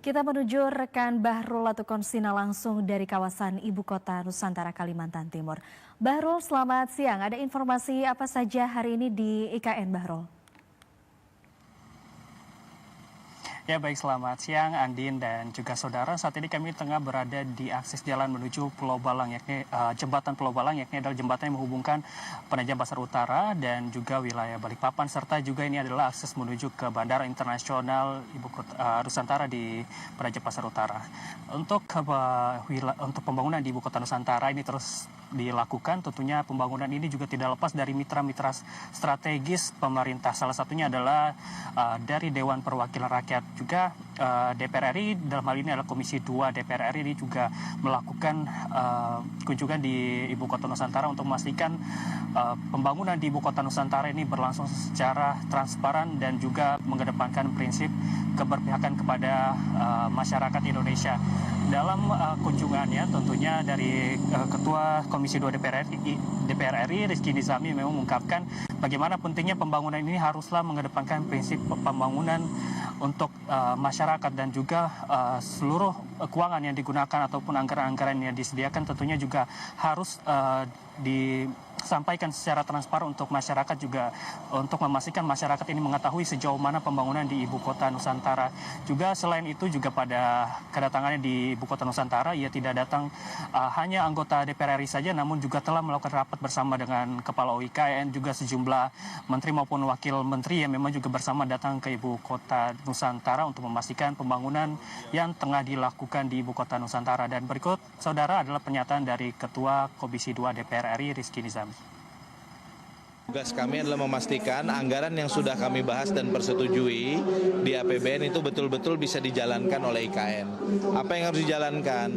Kita menuju rekan Bahrul Latukonsina langsung dari kawasan Ibu Kota Nusantara Kalimantan Timur. Bahrul, selamat siang. Ada informasi apa saja hari ini di IKN, Bahrul? Ya baik, selamat siang Andin dan juga saudara. Saat ini kami tengah berada di akses jalan menuju Pulau Balang, yakni jembatan Pulau Balang, yakni adalah jembatan yang menghubungkan Penajam Pasir Utara dan juga wilayah Balikpapan, serta juga ini adalah akses menuju ke Bandara Internasional Ibu Kota Nusantara di Penajam Pasir Utara. Untuk pembangunan di Ibu Kota Nusantara ini terus dilakukan. Tentunya pembangunan ini juga tidak lepas dari mitra-mitra strategis pemerintah. Salah satunya adalah dari Dewan Perwakilan Rakyat, juga DPR RI. Dalam hal ini adalah Komisi 2 DPR RI ini juga melakukan kunjungan di Ibu Kota Nusantara untuk memastikan pembangunan di Ibu Kota Nusantara ini berlangsung secara transparan dan juga mengedepankan prinsip keberpihakan kepada masyarakat Indonesia. Dalam kunjungannya tentunya dari Ketua Komisi 2 DPR RI Rizky Nizami memang mengungkapkan bagaimana pentingnya pembangunan ini haruslah mengedepankan prinsip pembangunan untuk masyarakat, dan juga seluruh keuangan yang digunakan ataupun anggaran-anggaran yang disediakan tentunya juga harus disampaikan secara transparan untuk masyarakat, juga untuk memastikan masyarakat ini mengetahui sejauh mana pembangunan di Ibu Kota Nusantara. Juga selain itu juga pada kedatangannya di Ibu Kota Nusantara, ia tidak datang hanya anggota DPR RI saja, namun juga telah melakukan rapat bersama dengan Kepala OIKN, juga sejumlah menteri maupun wakil menteri yang memang juga bersama datang ke Ibu Kota Nusantara untuk memastikan pembangunan yang tengah dilakukan di Ibu Kota Nusantara. Dan berikut saudara adalah pernyataan dari Ketua Komisi 2 DPR RI Rizky Nizami. Tugas kami adalah memastikan anggaran yang sudah kami bahas dan persetujui di APBN itu betul-betul bisa dijalankan oleh IKN. Apa yang harus dijalankan?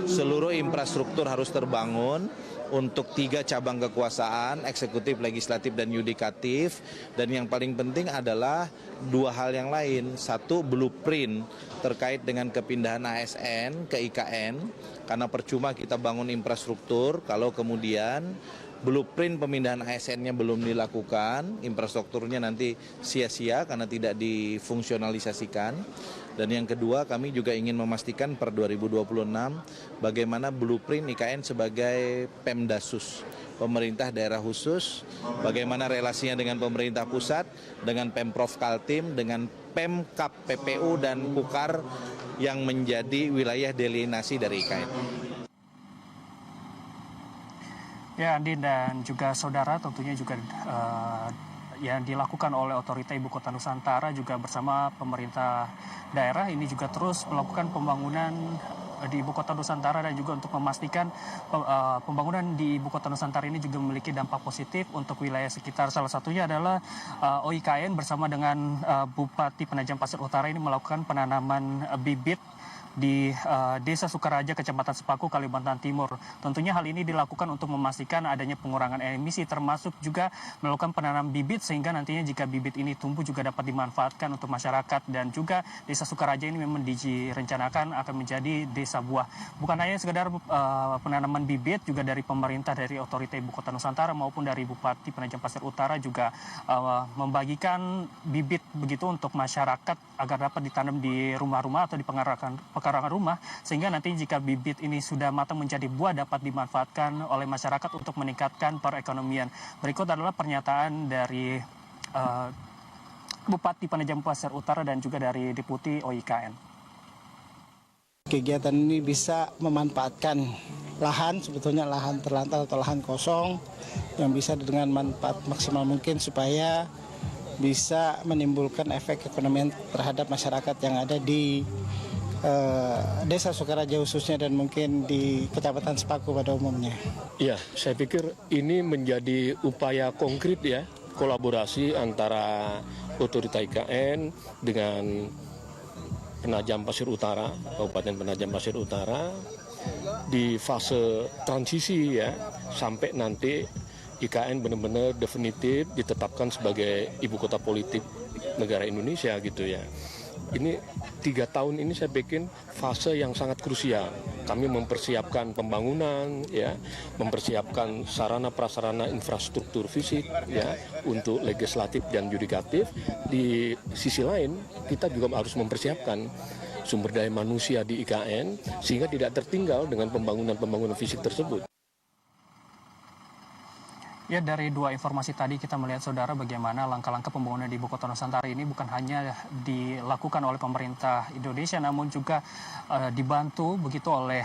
Seluruh infrastruktur harus terbangun untuk 3 cabang kekuasaan, eksekutif, legislatif, dan yudikatif. Dan yang paling penting adalah 2 hal yang lain. 1, blueprint terkait dengan kepindahan ASN ke IKN, karena percuma kita bangun infrastruktur kalau kemudian blueprint pemindahan ASN-nya belum dilakukan, infrastrukturnya nanti sia-sia karena tidak difungsionalisasikan. Dan yang kedua, kami juga ingin memastikan per 2026 bagaimana blueprint IKN sebagai Pemdasus, pemerintah daerah khusus, bagaimana relasinya dengan pemerintah pusat, dengan Pemprov Kaltim, dengan Pemkap PPU dan Pukar yang menjadi wilayah delineasi dari IKN. Ya, Andi dan juga saudara, tentunya juga yang dilakukan oleh otorita Ibu Kota Nusantara juga bersama pemerintah daerah ini juga terus melakukan pembangunan di Ibu Kota Nusantara, dan juga untuk memastikan pembangunan di Ibu Kota Nusantara ini juga memiliki dampak positif untuk wilayah sekitar. Salah satunya adalah OIKN bersama dengan Bupati Penajam Pasir Utara ini melakukan penanaman bibit di Desa Sukaraja, Kecamatan Sepaku, Kalimantan Timur. Tentunya hal ini dilakukan untuk memastikan adanya pengurangan emisi, termasuk juga melakukan penanam bibit sehingga nantinya jika bibit ini tumbuh juga dapat dimanfaatkan untuk masyarakat. Dan juga Desa Sukaraja ini memang direncanakan akan menjadi desa buah. Bukan hanya sekedar penanaman bibit, juga dari pemerintah, dari otorita Ibu Kota Nusantara maupun dari Bupati Penajam Pasir Utara juga membagikan bibit begitu untuk masyarakat agar dapat ditanam di rumah-rumah atau di pekarangan rumah, sehingga nanti jika bibit ini sudah matang menjadi buah dapat dimanfaatkan oleh masyarakat untuk meningkatkan perekonomian. Berikut adalah pernyataan dari Bupati Penajam Pasir Utara dan juga dari Deputi OIKN. Kegiatan ini bisa memanfaatkan lahan, sebetulnya lahan terlantar atau lahan kosong yang bisa dengan manfaat maksimal mungkin supaya bisa menimbulkan efek ekonomi terhadap masyarakat yang ada di Desa Sukaraja khususnya dan mungkin di Kecamatan Sepaku pada umumnya. Ya, saya pikir ini menjadi upaya konkret ya, kolaborasi antara otorita IKN dengan Penajam Pasir Utara, Kabupaten Penajam Pasir Utara di fase transisi ya, sampai nanti IKN benar-benar definitif ditetapkan sebagai ibu kota politik negara Indonesia gitu ya. Ini 3 tahun ini saya bikin fase yang sangat krusial. Kami mempersiapkan pembangunan, ya, mempersiapkan sarana prasarana infrastruktur fisik, ya, untuk legislatif dan yudikatif. Di sisi lain, kita juga harus mempersiapkan sumber daya manusia di IKN sehingga tidak tertinggal dengan pembangunan fisik tersebut. Ya, dari dua informasi tadi kita melihat saudara bagaimana langkah-langkah pembangunan di Ibu Kota Nusantara ini bukan hanya dilakukan oleh pemerintah Indonesia namun juga dibantu begitu oleh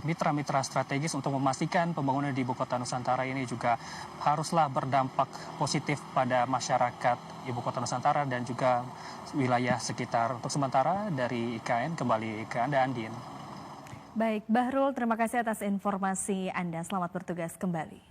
mitra-mitra strategis untuk memastikan pembangunan di Ibu Kota Nusantara ini juga haruslah berdampak positif pada masyarakat Ibu Kota Nusantara dan juga wilayah sekitar. Untuk sementara dari IKN kembali ke Anda, Andin. Baik, Bahrul, terima kasih atas informasi Anda. Selamat bertugas kembali.